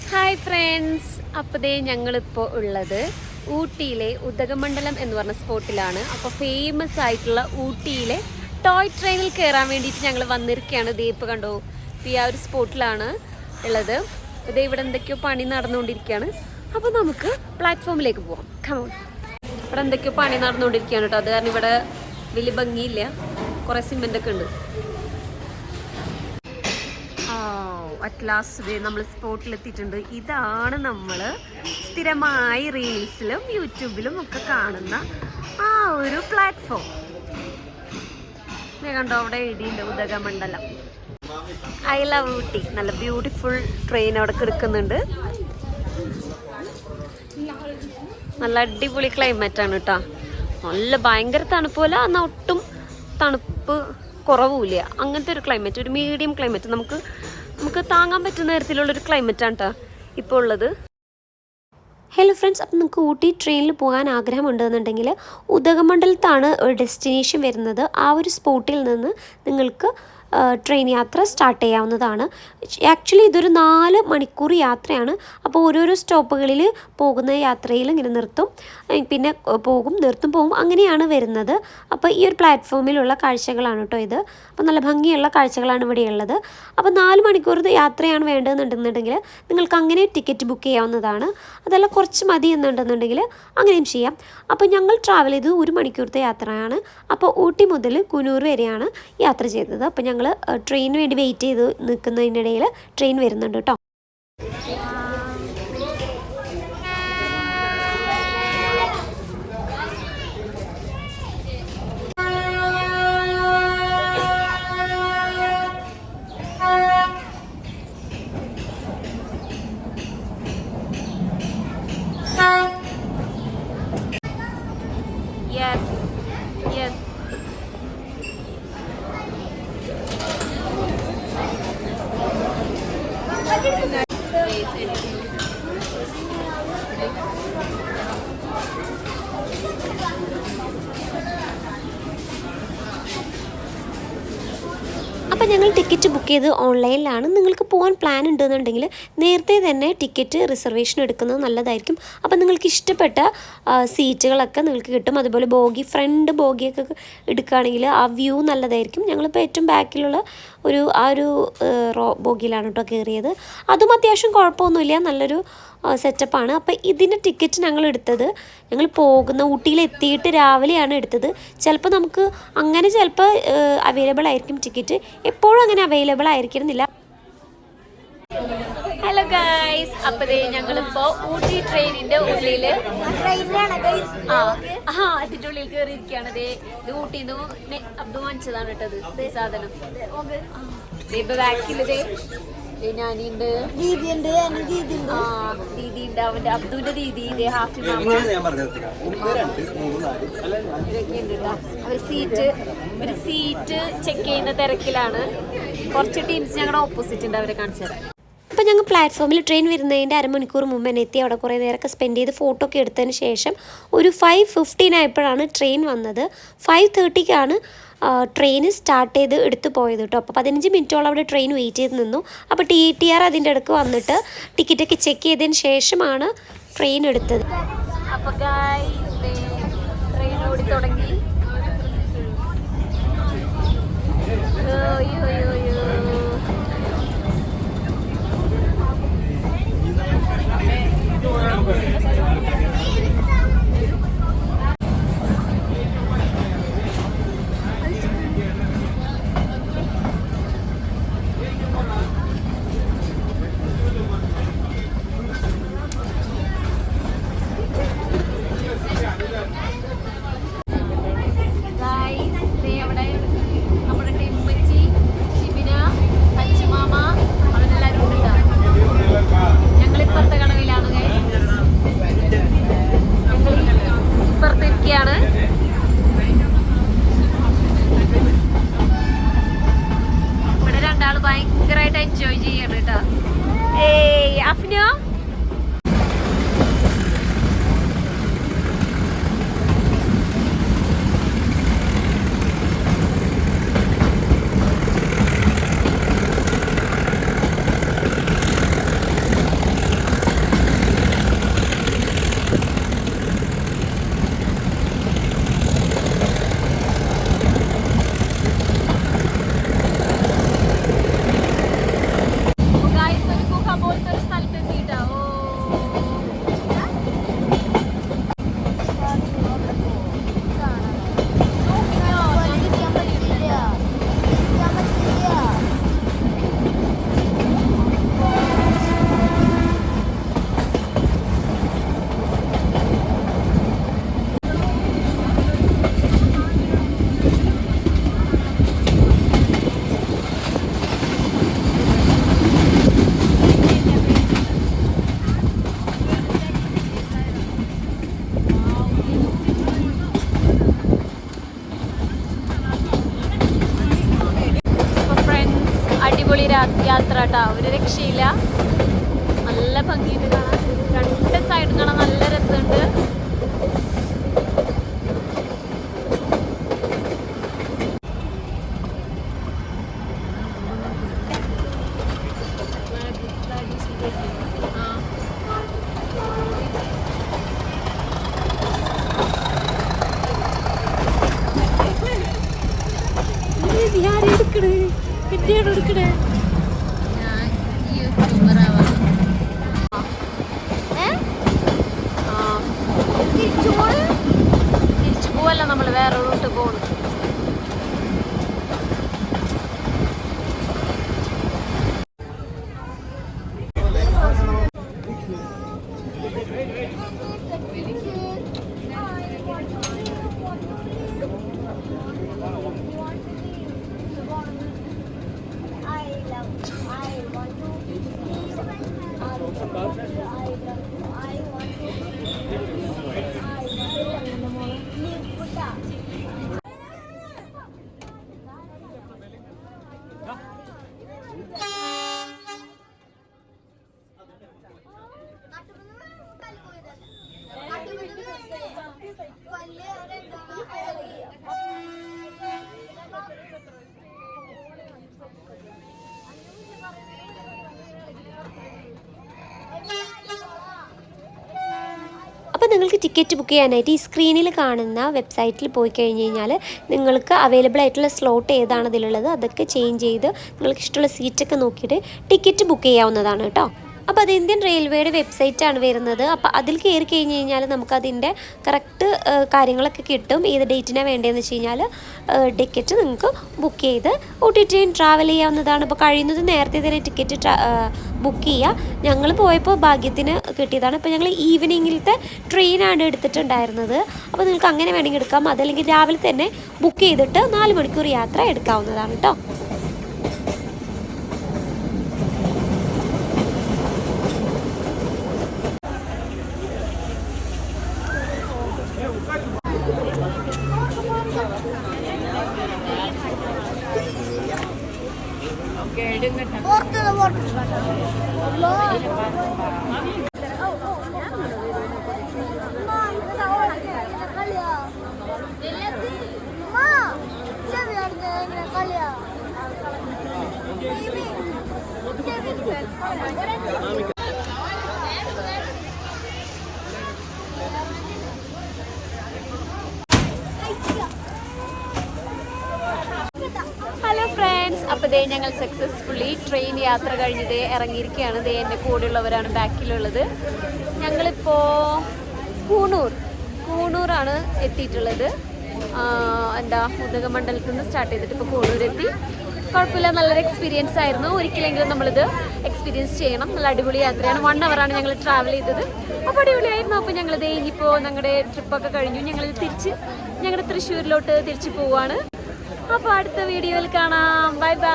Hi friends, അപ്പോൾ ഞങ്ങളിപ്പോൾ ഉള്ളത് ഊട്ടിയിലെ ഉദകമണ്ഡലം എന്ന് പറഞ്ഞ സ്പോട്ടിലാണ്. അപ്പോൾ ഫേമസ് ആയിട്ടുള്ള ഊട്ടിയിലെ ടോയ് ട്രെയിനിൽ കയറാൻ വേണ്ടിയിട്ട് ഞങ്ങൾ വന്നിരിക്കുകയാണ്. ഇപ്പോൾ കണ്ടോ, ഇപ്പോൾ ഈ ആ ഒരു സ്പോട്ടിലാണ് ഉള്ളത്. ഇവിടെ എന്തൊക്കെയോ പണി നടന്നുകൊണ്ടിരിക്കുകയാണ്. അപ്പോൾ നമുക്ക് പ്ലാറ്റ്ഫോമിലേക്ക് പോകാം. കമോൺ. ഇവിടെ എന്തൊക്കെയോ പണി നടന്നുകൊണ്ടിരിക്കുകയാണ് കേട്ടോ. അത് കാരണം ഇവിടെ വലിയ ഭംഗിയില്ല, കുറേ സിമെൻ്റൊക്കെ ഉണ്ട്. അറ്റ്ലാസ്റ്റ് നമ്മൾ സ്പോട്ടിലെത്തിയിട്ടുണ്ട്. ഇതാണ് നമ്മൾ സ്ഥിരമായി റീൽസിലും യൂട്യൂബിലും ഒക്കെ കാണുന്ന ആ ഒരു പ്ലാറ്റ്ഫോം. കണ്ടോ, അവിടെ എഴുതിയിട്ടുണ്ട് ഉദകമണ്ഡലം. I love Ooty. നല്ല ബ്യൂട്ടിഫുൾ ട്രെയിൻ അവിടെ കിടക്കുന്നുണ്ട്. നല്ല അടിപൊളി ക്ലൈമറ്റ് ആണ് കേട്ടോ. നല്ല ഭയങ്കര തണുപ്പല്ല, എന്നാൽ ഒട്ടും തണുപ്പ് കുറവുമില്ല. അങ്ങനത്തെ ഒരു ക്ലൈമറ്റ്, ഒരു മീഡിയം ക്ലൈമറ്റ്, നമുക്ക് താങ്ങാൻ പറ്റുന്ന തരത്തിലുള്ളൊരു ക്ലൈമറ്റാണ് കേട്ടോ ഇപ്പോൾ ഉള്ളത്. ഹലോ ഫ്രണ്ട്സ്, അപ്പം നിങ്ങൾക്ക് ഊട്ടി ട്രെയിനിൽ പോകാൻ ആഗ്രഹമുണ്ടെന്നുണ്ടെങ്കിൽ ഉദകമണ്ഡലത്താണ് ഒരു ഡെസ്റ്റിനേഷൻ വരുന്നത്. ആ ഒരു സ്പോട്ടിൽ നിന്ന് നിങ്ങൾക്ക് ട്രെയിൻ യാത്ര സ്റ്റാർട്ട് ചെയ്യാവുന്നതാണ്. ആക്ച്വലി ഇതൊരു 4 മണിക്കൂർ യാത്രയാണ്. അപ്പോൾ ഓരോരോ സ്റ്റോപ്പുകളിൽ പോകുന്ന യാത്രയിൽ ഇങ്ങനെ നിർത്തും, പിന്നെ പോകും, നിർത്തും, പോകും, അങ്ങനെയാണ് വരുന്നത്. അപ്പോൾ ഈ ഒരു പ്ലാറ്റ്ഫോമിലുള്ള കാഴ്ചകളാണ് കേട്ടോ ഇത്. അപ്പോൾ നല്ല ഭംഗിയുള്ള കാഴ്ചകളാണ് ഇവിടെയുള്ളത്. അപ്പോൾ 4 മണിക്കൂർ യാത്രയാണ് വേണ്ടതെന്നുണ്ടെന്നുണ്ടെങ്കിൽ നിങ്ങൾക്ക് അങ്ങനെ ടിക്കറ്റ് ബുക്ക് ചെയ്യാവുന്നതാണ്. അതല്ല കുറച്ച് മതി എന്നുണ്ടെന്നുണ്ടെങ്കിൽ അങ്ങനെയും ചെയ്യാം. അപ്പോൾ ഞങ്ങൾ ട്രാവൽ ചെയ്തത് 1 മണിക്കൂറത്തെ യാത്രയാണ്. അപ്പോൾ ഊട്ടി മുതൽ കുനൂർ വരെയാണ് യാത്ര ചെയ്തത്. അപ്പോൾ ഞങ്ങൾ ട്രെയിനിന് വേണ്ടി വെയിറ്റ് ചെയ്ത് നിൽക്കുന്നതിനിടയിൽ ട്രെയിൻ വരുന്നുണ്ട് കേട്ടോ. Yes yes. അപ്പോൾ ഞങ്ങൾ ടിക്കറ്റ് ബുക്ക് ചെയ്ത് ഓൺലൈനിലാണ്. നിങ്ങൾക്ക് പോകാൻ പ്ലാൻ ഉണ്ടെന്നുണ്ടെങ്കിൽ നേരത്തെ തന്നെ ടിക്കറ്റ് റിസർവേഷൻ എടുക്കുന്നത് നല്ലതായിരിക്കും. അപ്പോൾ നിങ്ങൾക്ക് ഇഷ്ടപ്പെട്ട സീറ്റുകളൊക്കെ നിങ്ങൾക്ക് കിട്ടും. അതുപോലെ ഫ്രണ്ട് ബോഗിയൊക്കെ എടുക്കുകയാണെങ്കിൽ ആ വ്യൂ നല്ലതായിരിക്കും. ഞങ്ങളിപ്പോൾ ഏറ്റവും ബാക്കിലുള്ള ആ ഒരു ബോഗിയിലാണ് കേട്ടോ കയറിയത്. അതും അത്യാവശ്യം കുഴപ്പമൊന്നുമില്ല, നല്ലൊരു സെറ്റപ്പാണ്. അപ്പോൾ ഇതിൻ്റെ ടിക്കറ്റ് ഞങ്ങൾ എടുത്തത്, ഞങ്ങൾ പോകുന്ന ഊട്ടിയിലെത്തിയിട്ട് രാവിലെയാണ് എടുത്തത്. ചിലപ്പോൾ നമുക്ക് അങ്ങനെ അവൈലബിൾ ആയിരിക്കും ടിക്കറ്റ്, എപ്പോഴും അങ്ങനെ അവൈലബിൾ ആയിരിക്കുന്നില്ല. ഹലോ ഗൈസ്, അപ്പോൾ ഞങ്ങളിപ്പോൾ ഊട്ടി ട്രെയിനിൻ്റെ ഉള്ളിൽ അതിൻ്റെ ഉള്ളിൽ കയറിയിരിക്കുകയാണ്. ഇത് ഊട്ടിയിൽ നിന്ന് അബ്ദു വാങ്ങിച്ചതാണ് കേട്ടത് സാധനം. ബാക്കിൽ ഞാനുണ്ട്, ദീദിയുണ്ട്, ദീദിയുണ്ട്, അവന്റെ അബ്ദുവിന്റെ ദീദി, ഹാഫി മാമ, അവര് സീറ്റ് ചെക്ക് ചെയ്യുന്ന തിരക്കിലാണ്. കുറച്ച് ടീംസ് ഞങ്ങളുടെ ഓപ്പോസിറ്റ് ഉണ്ട്, അവരെ കാണിച്ചു തരാം. അപ്പോൾ ഞങ്ങൾ പ്ലാറ്റ്ഫോമിൽ ട്രെയിൻ വരുന്നതിൻ്റെ അരമണിക്കൂർ മുമ്പ് തന്നെ എത്തി. അവിടെ കുറേ നേരമൊക്കെ സ്പെൻഡ് ചെയ്ത് ഫോട്ടോ ഒക്കെ എടുത്തതിന് ശേഷം ഒരു 5:15 ആയപ്പോഴാണ് ട്രെയിൻ വന്നത്. 5:30ക്കാണ് ട്രെയിൻ സ്റ്റാർട്ട് ചെയ്ത് എടുത്തു പോയത് കേട്ടോ. അപ്പോൾ 15 മിനിറ്റോളം അവിടെ ട്രെയിൻ വെയിറ്റ് ചെയ്ത് നിന്നു. അപ്പോൾ TTR അതിൻ്റെ ഇടയ്ക്ക് വന്നിട്ട് ടിക്കറ്റൊക്കെ ചെക്ക് ചെയ്തതിന് ശേഷമാണ് ട്രെയിൻ എടുത്തത്. അപ്പോൾ ട്രെയിൻ ഓടി തുടങ്ങി. അവിടെ നമ്മുടെ ടെമ്പച്ചി കേട്ടോ, ഒരു രക്ഷയില്ല. നല്ല ഭംഗിയുണ്ട് കാണാൻ, രണ്ട് സൈഡും കാണാൻ നല്ല രസമുണ്ട്. തിരിച്ചു പോവല്ല, നമ്മൾ വേറെ റൂട്ട് പോകണം. അപ്പോൾ നിങ്ങൾക്ക് ടിക്കറ്റ് ബുക്ക് ചെയ്യാനായിട്ട് ഈ സ്ക്രീനിൽ കാണുന്ന വെബ്സൈറ്റിൽ പോയി കഴിഞ്ഞ് കഴിഞ്ഞാൽ നിങ്ങൾക്ക് അവൈലബിൾ ആയിട്ടുള്ള സ്ലോട്ട് ഏതാണ് ഇതിലുള്ളത് അതൊക്കെ ചേഞ്ച് ചെയ്ത് നിങ്ങൾക്ക് ഇഷ്ടമുള്ള സീറ്റൊക്കെ നോക്കിയിട്ട് ടിക്കറ്റ് ബുക്ക് ചെയ്യാവുന്നതാണ് കേട്ടോ. അപ്പോൾ അത് ഇന്ത്യൻ റെയിൽവേയുടെ വെബ്സൈറ്റാണ് വരുന്നത്. അപ്പോൾ അതിൽ കയറി കഴിഞ്ഞ് കഴിഞ്ഞാൽ നമുക്കതിൻ്റെ കറക്റ്റ് കാര്യങ്ങളൊക്കെ കിട്ടും. ഏത് ഡേറ്റിനാണ് വേണ്ടതെന്ന് വെച്ച് കഴിഞ്ഞാൽ ടിക്കറ്റ് നിങ്ങൾക്ക് ബുക്ക് ചെയ്ത് OTT ട്രാവൽ ചെയ്യാവുന്നതാണ്. അപ്പോൾ കഴിയുന്നത് നേരത്തെ തന്നെ ടിക്കറ്റ് ബുക്ക് ചെയ്യുക. ഞങ്ങൾ പോയപ്പോൾ ഭാഗ്യത്തിന് കിട്ടിയതാണ്. ഇപ്പോൾ ഞങ്ങൾ ഈവനിങ്ങിലത്തെ ട്രെയിനാണ് എടുത്തിട്ടുണ്ടായിരുന്നത്. അപ്പോൾ നിങ്ങൾക്ക് അങ്ങനെ വേണമെങ്കിൽ എടുക്കാം, അതല്ലെങ്കിൽ രാവിലെ തന്നെ ബുക്ക് ചെയ്തിട്ട് 4 മണിക്കൂർ യാത്ര എടുക്കാവുന്നതാണ് കേട്ടോ. ഹലോ ഫ്രണ്ട്സ്, അപ്പോൾ ദേ ഞങ്ങൾ സക്സസ്ഫുള്ളി ട്രെയിൻ യാത്ര കഴിഞ്ഞത് ഇറങ്ങിയിരിക്കുകയാണ്. ദേ എൻ്റെ കൂടെയുള്ളവരാണ് ബാക്കിലുള്ളത്. ഞങ്ങളിപ്പോൾ കൂണൂറാണ് എത്തിയിട്ടുള്ളത്. ഉദകമണ്ഡലത്തിൽ നിന്ന് സ്റ്റാർട്ട് ചെയ്തിട്ട് ഇപ്പോൾ കൂണൂരെത്തി. കുഴപ്പമില്ല, നല്ലൊരു എക്സ്പീരിയൻസ് ആയിരുന്നു. ഒരിക്കലെങ്കിലും നമ്മളിത് എക്സ്പീരിയൻസ് ചെയ്യണം. നല്ല അടിപൊളി യാത്രയാണ്. 1 hour ഞങ്ങൾ ട്രാവൽ ചെയ്തത്. അപ്പോൾ അടിപൊളിയായിരുന്നു. അപ്പോൾ ഞങ്ങളിത് ഇനിയിപ്പോൾ ഞങ്ങളുടെ ട്രിപ്പൊക്കെ കഴിഞ്ഞു. ഞങ്ങൾ ഞങ്ങളുടെ തൃശ്ശൂരിലോട്ട് തിരിച്ചു പോവുകയാണ്. അപ്പോൾ അടുത്ത വീഡിയോയിൽ കാണാം. Bye bye.